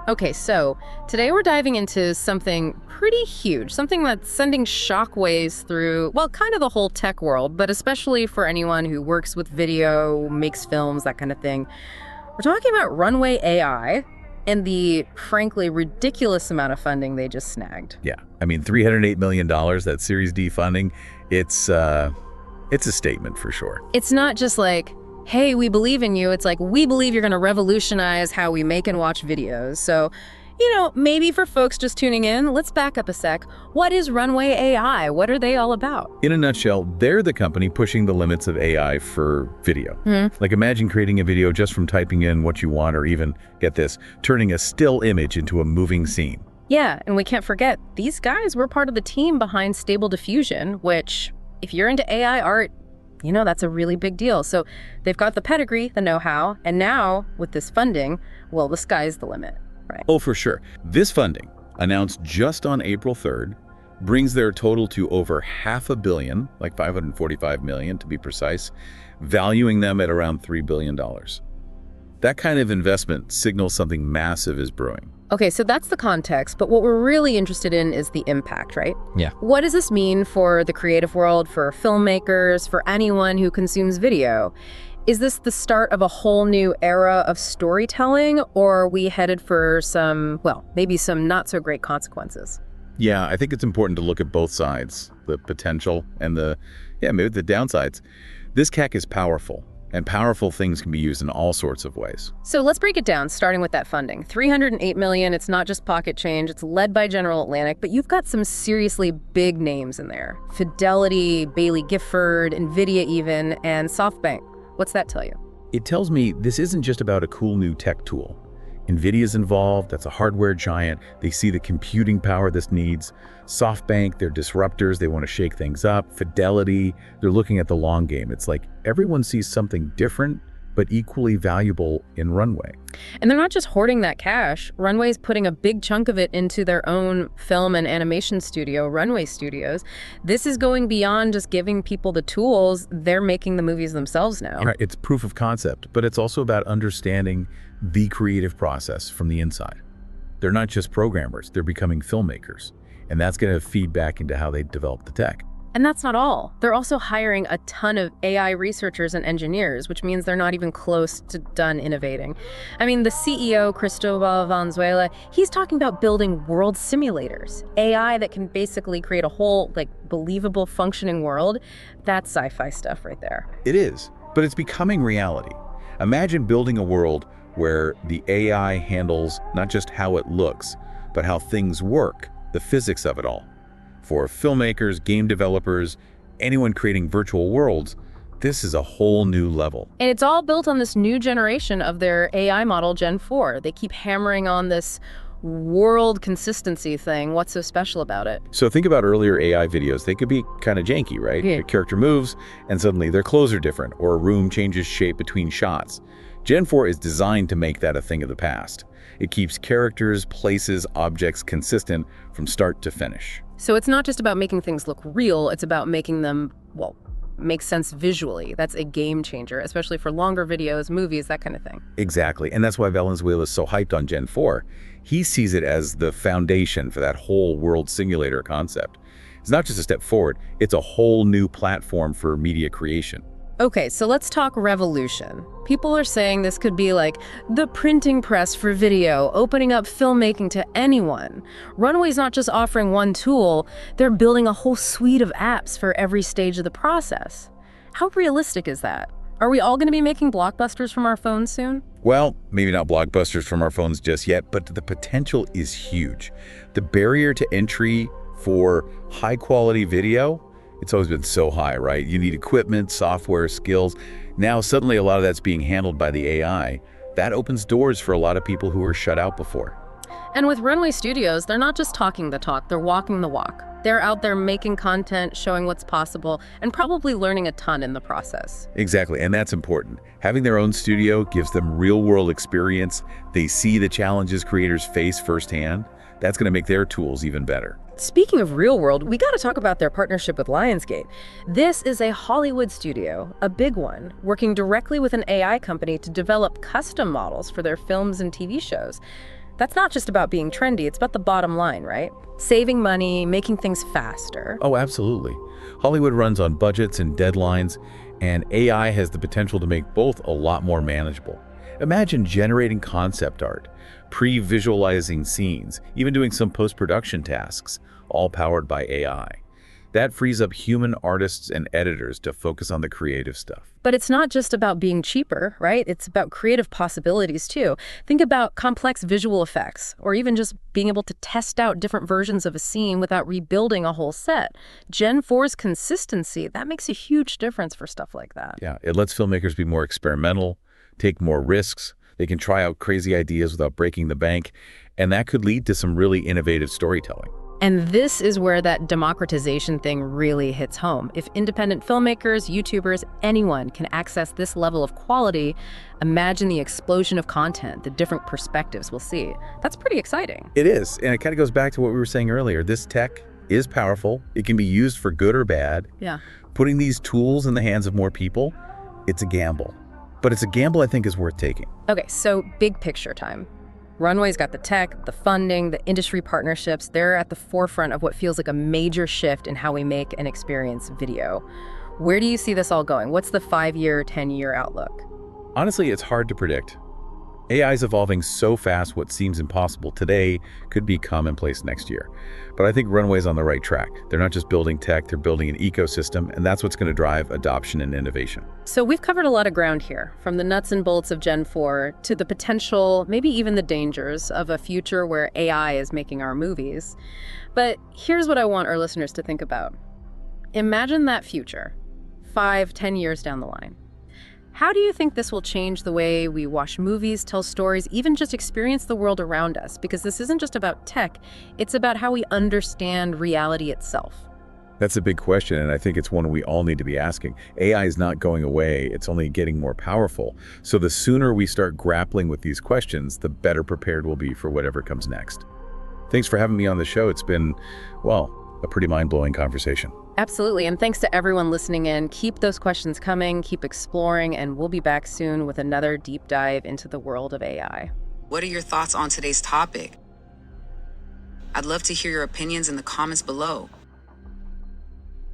Okay, so today we're diving into something pretty huge, something that's sending shockwaves through, well, kind of the whole tech world, but especially for anyone who works with video, makes films, that kind of thing. We're talking about Runway AI and the, frankly, ridiculous amount of funding they just snagged. Yeah, I mean, $308 million, that Series D funding, it's a statement for sure. It's not just like, hey, we believe in you. It's like, we believe you're going to revolutionize how we make and watch videos. So, maybe for folks just tuning in, let's back up a sec. What is Runway AI? What are they all about? In a nutshell, they're the company pushing the limits of AI for video. Like, imagine creating a video just from typing in what you want, or even, get this, turning a still image into a moving scene. Yeah, and we can't forget, these guys were part of the team behind Stable Diffusion, which, if you're into AI art, that's a really big deal. So they've got the pedigree, the know-how, and now with this funding, well, the sky's the limit, right? Oh, for sure. This funding, announced just on April 3rd, brings their total to over $500 million, like $545 million to be precise, valuing them at around $3 billion. That kind of investment signals something massive is brewing. Okay, so that's the context, but what we're really interested in is the impact, right? Yeah. What does this mean for the creative world, for filmmakers, for anyone who consumes video? Is this the start of a whole new era of storytelling, or are we headed for some, well, maybe some not so great consequences? Yeah, I think it's important to look at both sides, the potential and maybe the downsides. This CAC is powerful. And powerful things can be used in all sorts of ways. So let's break it down, starting with that funding. $308 million, it's not just pocket change, it's led by General Atlantic, but you've got some seriously big names in there. Fidelity, Bailey Gifford, Nvidia even, and SoftBank. What's that tell you? It tells me this isn't just about a cool new tech tool. Nvidia's involved, that's a hardware giant. They see the computing power this needs. SoftBank, they're disruptors, they want to shake things up. Fidelity, they're looking at the long game. It's like everyone sees something different, but equally valuable in Runway. And they're not just hoarding that cash. Runway's putting a big chunk of it into their own film and animation studio, Runway Studios. This is going beyond just giving people the tools. They're making the movies themselves now. Right, it's proof of concept, but it's also about understanding the creative process from the inside. They're not just programmers, they're becoming filmmakers. And that's going to feed back into how they develop the tech. And that's not all. They're also hiring a ton of AI researchers and engineers, which means they're not even close to done innovating. I mean, the CEO, Cristobal Valenzuela, he's talking about building world simulators, AI that can basically create a whole, believable, functioning world. That's sci-fi stuff right there. It is, but it's becoming reality. Imagine building a world where the AI handles not just how it looks, but how things work, the physics of it all. For filmmakers, game developers, anyone creating virtual worlds, this is a whole new level. And it's all built on this new generation of their AI model, Gen 4. They keep hammering on this world consistency thing. What's so special about it? So think about earlier AI videos. They could be kind of janky, right? Yeah. The character moves, and suddenly their clothes are different, or a room changes shape between shots. Gen 4 is designed to make that a thing of the past. It keeps characters, places, objects consistent from start to finish. So it's not just about making things look real, it's about making them, make sense visually. That's a game changer, especially for longer videos, movies, that kind of thing. Exactly, and that's why Valenzuela is so hyped on Gen 4. He sees it as the foundation for that whole world simulator concept. It's not just a step forward, it's a whole new platform for media creation. Okay, so let's talk revolution. People are saying this could be like the printing press for video, opening up filmmaking to anyone. Runway's not just offering one tool, they're building a whole suite of apps for every stage of the process. How realistic is that? Are we all going to be making blockbusters from our phones soon? Well, maybe not blockbusters from our phones just yet, but the potential is huge. The barrier to entry for high-quality video, it's always been so high, right? You need equipment, software, skills. Now suddenly a lot of that's being handled by the AI. That opens doors for a lot of people who were shut out before. And with Runway Studios, they're not just talking the talk, they're walking the walk. They're out there making content, showing what's possible, and probably learning a ton in the process. Exactly, and that's important. Having their own studio gives them real-world experience. They see the challenges creators face firsthand. That's going to make their tools even better. Speaking of real world, we got to talk about their partnership with Lionsgate. This is a Hollywood studio, a big one, working directly with an AI company to develop custom models for their films and TV shows. That's not just about being trendy, it's about the bottom line, right? Saving money, making things faster. Oh, absolutely. Hollywood runs on budgets and deadlines, and AI has the potential to make both a lot more manageable. Imagine generating concept art, pre-visualizing scenes, even doing some post-production tasks, all powered by AI. That frees up human artists and editors to focus on the creative stuff. But it's not just about being cheaper, right? It's about creative possibilities too. Think about complex visual effects, or even just being able to test out different versions of a scene without rebuilding a whole set. Gen 4's consistency, that makes a huge difference for stuff like that. Yeah, it lets filmmakers be more experimental, take more risks. They can try out crazy ideas without breaking the bank, and that could lead to some really innovative storytelling. And this is where that democratization thing really hits home. If independent filmmakers, YouTubers, anyone can access this level of quality, imagine the explosion of content, the different perspectives we'll see. That's pretty exciting. It is, and it kind of goes back to what we were saying earlier. This tech is powerful. It can be used for good or bad. Yeah. Putting these tools in the hands of more people, it's a gamble. But it's a gamble I think is worth taking. Okay, so big picture time. Runway's got the tech, the funding, the industry partnerships. They're at the forefront of what feels like a major shift in how we make and experience video. Where do you see this all going? What's the 5-year, 10-year outlook? Honestly, it's hard to predict. AI is evolving so fast, what seems impossible today could be commonplace next year. But I think Runway's on the right track. They're not just building tech, they're building an ecosystem, and that's what's going to drive adoption and innovation. So we've covered a lot of ground here, from the nuts and bolts of Gen 4 to the potential, maybe even the dangers of a future where AI is making our movies. But here's what I want our listeners to think about. Imagine that future, 5, 10 years down the line. How do you think this will change the way we watch movies, tell stories, even just experience the world around us? Because this isn't just about tech, it's about how we understand reality itself. That's a big question, and I think it's one we all need to be asking. AI is not going away, it's only getting more powerful. So the sooner we start grappling with these questions, the better prepared we'll be for whatever comes next. Thanks for having me on the show. It's been, well, a pretty mind-blowing conversation. Absolutely, and thanks to everyone listening in. Keep those questions coming, keep exploring, and we'll be back soon with another deep dive into the world of AI. What are your thoughts on today's topic? I'd love to hear your opinions in the comments below.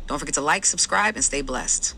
Don't forget to like, subscribe, and stay blessed.